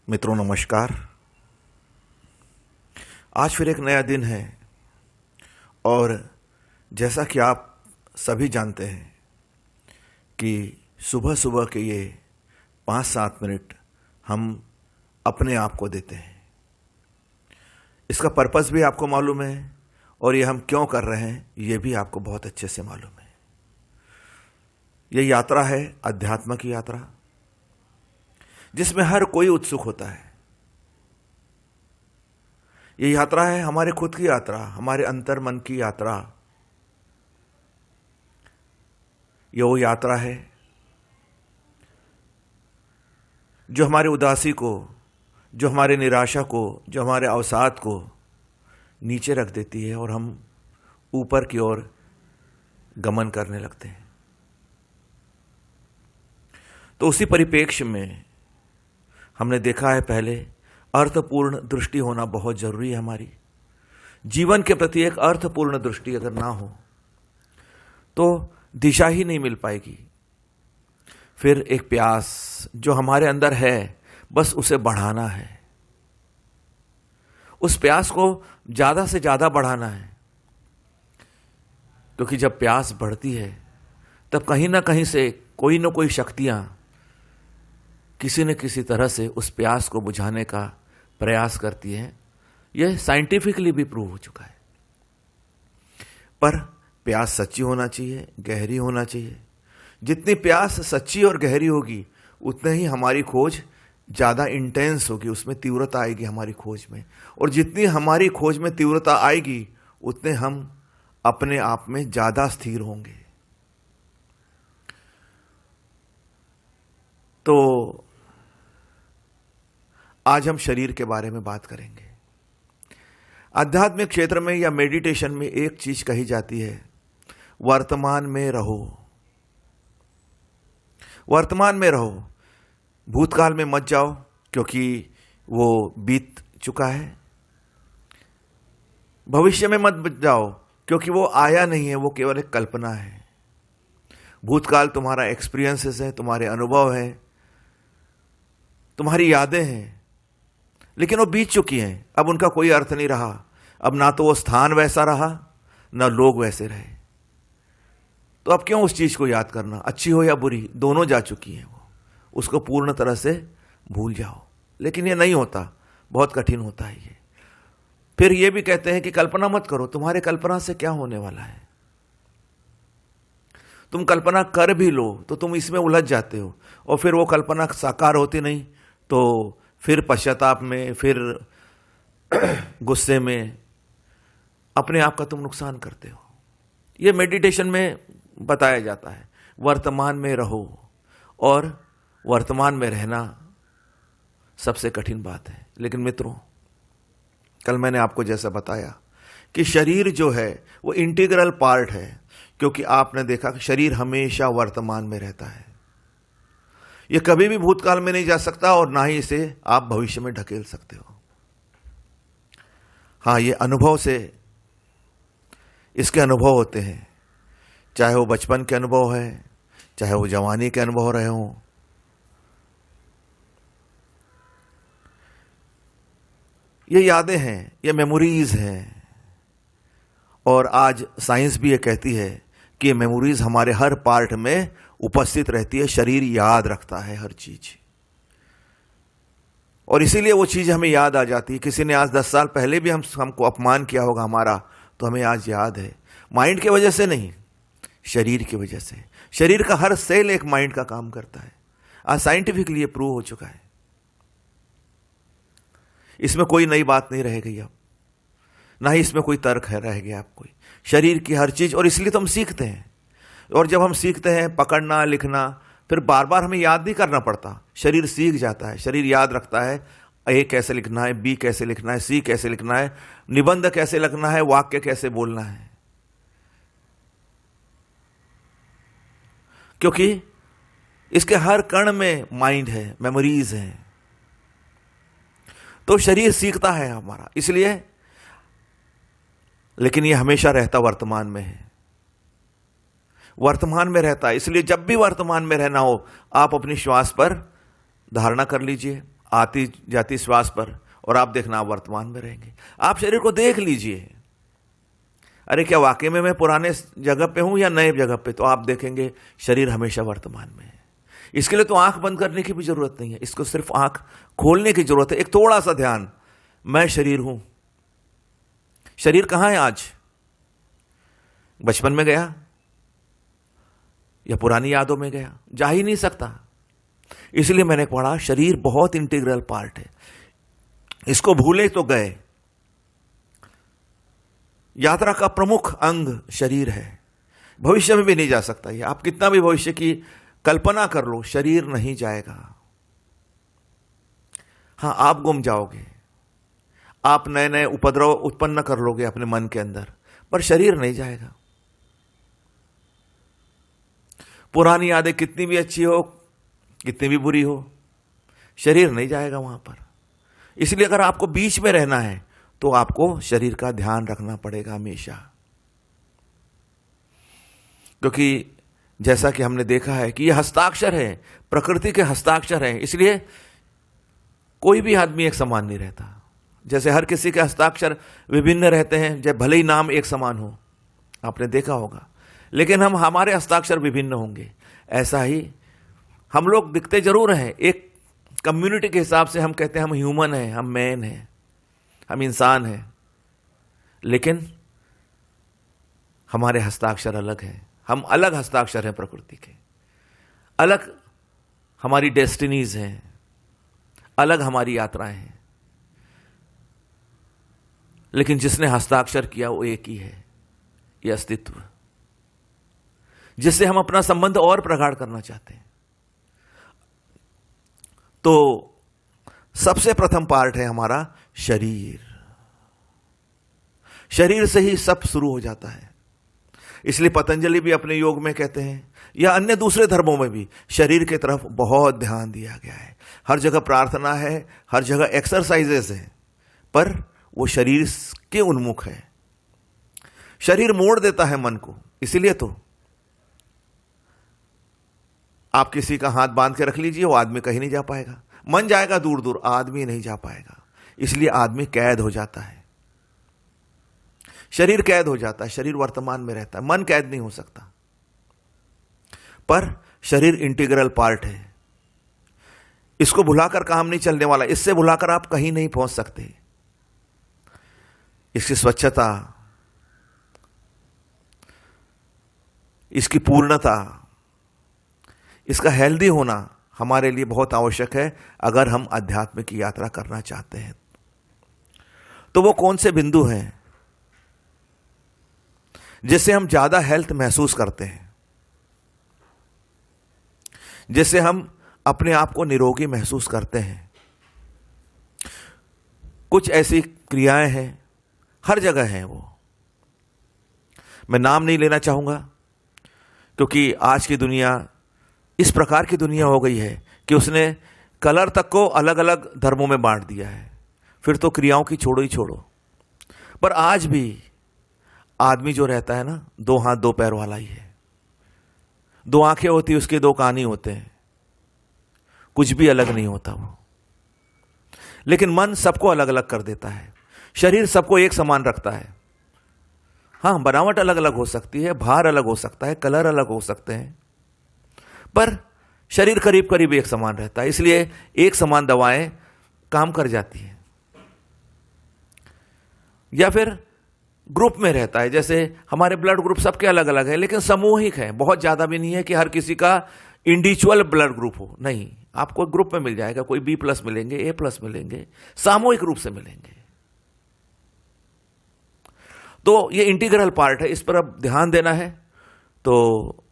मित्रों नमस्कार। आज फिर एक नया दिन है और जैसा कि आप सभी जानते हैं कि सुबह सुबह के ये 5-7 मिनट हम अपने आप को देते हैं। इसका पर्पस भी आपको मालूम है और ये हम क्यों कर रहे हैं ये भी आपको बहुत अच्छे से मालूम है। ये यात्रा है अध्यात्म की यात्रा, जिसमें हर कोई उत्सुक होता है। ये यात्रा है हमारे खुद की यात्रा, हमारे अंतर मन की यात्रा। ये वो यात्रा है जो हमारी उदासी को, जो हमारे निराशा को, जो हमारे अवसाद को नीचे रख देती है और हम ऊपर की ओर गमन करने लगते हैं। तो उसी परिप्रेक्ष्य में हमने देखा है पहले, अर्थपूर्ण दृष्टि होना बहुत जरूरी है। हमारी जीवन के प्रति एक अर्थपूर्ण दृष्टि अगर ना हो तो दिशा ही नहीं मिल पाएगी। फिर एक प्यास जो हमारे अंदर है, बस उसे बढ़ाना है। उस प्यास को ज्यादा से ज्यादा बढ़ाना है, क्योंकि जब प्यास बढ़ती है तब कहीं ना कहीं से कोई ना कोई शक्तियां किसी न किसी तरह से उस प्यास को बुझाने का प्रयास करती हैं। यह साइंटिफिकली भी प्रूव हो चुका है। पर प्यास सच्ची होना चाहिए, गहरी होना चाहिए। जितनी प्यास सच्ची और गहरी होगी उतने ही हमारी खोज ज़्यादा इंटेंस होगी, उसमें तीव्रता आएगी हमारी खोज में। और जितनी हमारी खोज में तीव्रता आएगी उतने हम अपने आप में ज़्यादा स्थिर होंगे। तो आज हम शरीर के बारे में बात करेंगे। आध्यात्मिक क्षेत्र में या मेडिटेशन में एक चीज कही जाती है, वर्तमान में रहो। वर्तमान में रहो, भूतकाल में मत जाओ क्योंकि वो बीत चुका है। भविष्य में मत जाओ क्योंकि वो आया नहीं है, वो केवल एक कल्पना है। भूतकाल तुम्हारा एक्सपीरियंसेस है, तुम्हारे अनुभव है, तुम्हारी यादें हैं, लेकिन वो बीत चुकी हैं। अब उनका कोई अर्थ नहीं रहा। अब ना तो वो स्थान वैसा रहा, ना लोग वैसे रहे। तो अब क्यों उस चीज को याद करना, अच्छी हो या बुरी, दोनों जा चुकी हैं। वो उसको पूर्ण तरह से भूल जाओ। लेकिन ये नहीं होता, बहुत कठिन होता है ये। फिर ये भी कहते हैं कि कल्पना मत करो। तुम्हारे कल्पना से क्या होने वाला है? तुम कल्पना कर भी लो तो तुम इसमें उलझ जाते हो और फिर वो कल्पना साकार होती नहीं, तो फिर पश्चाताप में, फिर गुस्से में अपने आप का तुम नुकसान करते हो। ये मेडिटेशन में बताया जाता है, वर्तमान में रहो। और वर्तमान में रहना सबसे कठिन बात है। लेकिन मित्रों, कल मैंने आपको जैसा बताया कि शरीर जो है वो इंटीग्रल पार्ट है, क्योंकि आपने देखा कि शरीर हमेशा वर्तमान में रहता है। ये कभी भी भूतकाल में नहीं जा सकता और ना ही इसे आप भविष्य में ढकेल सकते हो। हाँ, ये अनुभव से इसके अनुभव होते हैं, चाहे वो बचपन के अनुभव है, चाहे वो जवानी के अनुभव रहे हों। ये यादें हैं, ये मेमोरीज हैं। और आज साइंस भी ये कहती है कि ये मेमोरीज हमारे हर पार्ट में उपस्थित रहती है। शरीर याद रखता है हर चीज, और इसीलिए वो चीज हमें याद आ जाती है। किसी ने आज 10 साल पहले भी हमको अपमान किया होगा हमारा, तो हमें आज याद है। माइंड की वजह से नहीं, शरीर की वजह से। शरीर का हर सेल एक माइंड का काम करता है। आज साइंटिफिकली ये प्रूव हो चुका है। इसमें कोई नई बात नहीं रह गई अब, ना ही इसमें कोई तर्क है रह गया अब कोई। शरीर की हर चीज, और इसलिए तो हम सीखते हैं। और जब हम सीखते हैं पकड़ना, लिखना, फिर बार बार हमें याद नहीं करना पड़ता। शरीर सीख जाता है, शरीर याद रखता है। ए कैसे लिखना है, बी कैसे लिखना है, सी कैसे लिखना है, निबंध कैसे लिखना है, वाक्य कैसे बोलना है, क्योंकि इसके हर कण में माइंड है, मेमोरीज हैं। तो शरीर सीखता है हमारा, इसलिए। लेकिन ये हमेशा रहता वर्तमान में है, वर्तमान में रहता है। इसलिए जब भी वर्तमान में रहना हो, आप अपनी श्वास पर धारणा कर लीजिए। आती जाती श्वास पर, और आप देखना आप वर्तमान में रहेंगे। आप शरीर को देख लीजिए, अरे क्या वाकई में मैं पुराने जगह पे हूं या नए जगह पे, तो आप देखेंगे शरीर हमेशा वर्तमान में है। इसके लिए तो आंख बंद करने की भी जरूरत नहीं है, इसको सिर्फ आंख खोलने की जरूरत है। एक थोड़ा सा ध्यान, मैं शरीर हूं। शरीर कहां है आज? बचपन में गया या पुरानी यादों में गया? जा ही नहीं सकता। इसलिए मैंने पढ़ा शरीर बहुत इंटीग्रल पार्ट है, इसको भूले तो गए। यात्रा का प्रमुख अंग शरीर है, भविष्य में भी नहीं जा सकता। ये आप कितना भी भविष्य की कल्पना कर लो, शरीर नहीं जाएगा। हां, आप गुम जाओगे, आप नए नए उपद्रव उत्पन्न कर लोगे अपने मन के अंदर, पर शरीर नहीं जाएगा। पुरानी यादें कितनी भी अच्छी हो, कितनी भी बुरी हो, शरीर नहीं जाएगा वहां पर। इसलिए अगर आपको बीच में रहना है तो आपको शरीर का ध्यान रखना पड़ेगा हमेशा। क्योंकि जैसा कि हमने देखा है कि यह हस्ताक्षर है, प्रकृति के हस्ताक्षर हैं, इसलिए कोई भी आदमी एक समान नहीं रहता। जैसे हर किसी के हस्ताक्षर विभिन्न रहते हैं, जब भले ही नाम एक समान हो, आपने देखा होगा, लेकिन हमारे हस्ताक्षर विभिन्न होंगे। ऐसा ही हम लोग दिखते जरूर हैं, एक कम्युनिटी के हिसाब से हम कहते हैं हम ह्यूमन हैं, हम मैन हैं, हम इंसान हैं, लेकिन हमारे हस्ताक्षर अलग हैं। हम अलग हस्ताक्षर हैं प्रकृति के, अलग हमारी डेस्टिनीज हैं, अलग हमारी यात्राएं हैं, लेकिन जिसने हस्ताक्षर किया वो एक ही है, ये अस्तित्व, जिससे हम अपना संबंध और प्रगाढ़ करना चाहते हैं। तो सबसे प्रथम पार्ट है हमारा शरीर। शरीर से ही सब शुरू हो जाता है। इसलिए पतंजलि भी अपने योग में कहते हैं, या अन्य दूसरे धर्मों में भी, शरीर की तरफ बहुत ध्यान दिया गया है। हर जगह प्रार्थना है, हर जगह एक्सरसाइजेस है, पर वो शरीर के उन्मुख है। शरीर मोड़ देता है मन को। इसीलिए तो आप किसी का हाथ बांध के रख लीजिए, वो आदमी कहीं नहीं जा पाएगा। मन जाएगा दूर दूर, आदमी नहीं जा पाएगा। इसलिए आदमी कैद हो जाता है, शरीर कैद हो जाता है, शरीर वर्तमान में रहता है, मन कैद नहीं हो सकता। पर शरीर इंटीग्रल पार्ट है, इसको भुलाकर काम नहीं चलने वाला, इससे भुलाकर आप कहीं नहीं पहुंच सकते। इसकी स्वच्छता, इसकी पूर्णता, इसका हेल्दी होना हमारे लिए बहुत आवश्यक है अगर हम अध्यात्म की यात्रा करना चाहते हैं। तो वो कौन से बिंदु हैं जिससे हम ज्यादा हेल्थ महसूस करते हैं, जिससे हम अपने आप को निरोगी महसूस करते हैं? कुछ ऐसी क्रियाएं हैं, हर जगह हैं वो। मैं नाम नहीं लेना चाहूंगा, क्योंकि आज की दुनिया इस प्रकार की दुनिया हो गई है कि उसने कलर तक को अलग अलग धर्मों में बांट दिया है, फिर तो क्रियाओं की छोड़ो ही छोड़ो। पर आज भी आदमी जो रहता है ना, दो हाथ दो पैर वाला ही है। दो आंखें होती, उसके दो कान ही होते हैं, कुछ भी अलग नहीं होता वो। लेकिन मन सबको अलग अलग कर देता है, शरीर सबको एक समान रखता है। हाँ, बनावट अलग अलग हो सकती है, भार अलग हो सकता है, कलर अलग हो सकते हैं, पर शरीर करीब करीब एक समान रहता है। इसलिए एक समान दवाएं काम कर जाती हैं। या फिर ग्रुप में रहता है, जैसे हमारे ब्लड ग्रुप सबके अलग अलग है, लेकिन सामूहिक है। बहुत ज्यादा भी नहीं है कि हर किसी का इंडिविजुअल ब्लड ग्रुप हो, नहीं, आपको ग्रुप में मिल जाएगा। कोई B+ मिलेंगे, A+ मिलेंगे, सामूहिक रूप से मिलेंगे। तो ये इंटीग्रल पार्ट है, इस पर अब ध्यान देना है। तो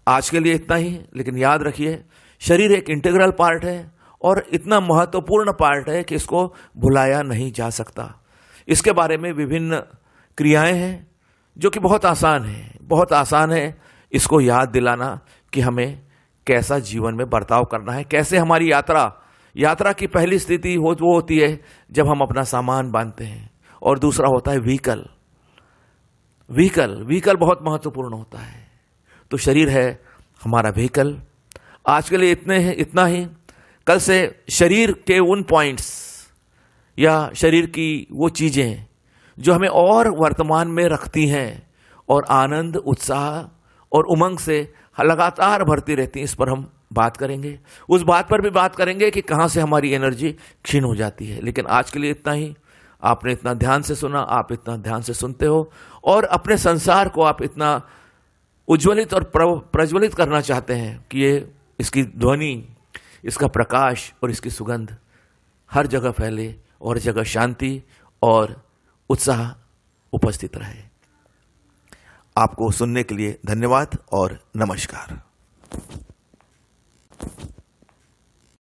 आज के लिए इतना ही, लेकिन याद रखिए शरीर एक इंटीग्रल पार्ट है और इतना महत्वपूर्ण पार्ट है कि इसको भुलाया नहीं जा सकता। इसके बारे में विभिन्न क्रियाएं हैं जो कि बहुत आसान है, बहुत आसान है इसको याद दिलाना कि हमें कैसा जीवन में बर्ताव करना है, कैसे हमारी यात्रा की पहली स्थिति वो होती है जब हम अपना सामान बांधते हैं, और दूसरा होता है व्हीकल बहुत महत्वपूर्ण होता है। तो शरीर है हमारा व्हीकल। आज के लिए इतना ही। कल से शरीर के उन पॉइंट्स या शरीर की वो चीज़ें जो हमें और वर्तमान में रखती हैं और आनंद, उत्साह और उमंग से लगातार भरती रहती हैं, इस पर हम बात करेंगे। उस बात पर भी बात करेंगे कि कहाँ से हमारी एनर्जी क्षीण हो जाती है। लेकिन आज के लिए इतना ही। आपने इतना ध्यान से सुना, आप इतना ध्यान से सुनते हो और अपने संसार को आप इतना उज्ज्वलित और प्रज्वलित करना चाहते हैं कि ये इसकी ध्वनि, इसका प्रकाश और इसकी सुगंध हर जगह फैले और जगह शांति और उत्साह उपस्थित रहे। आपको सुनने के लिए धन्यवाद और नमस्कार।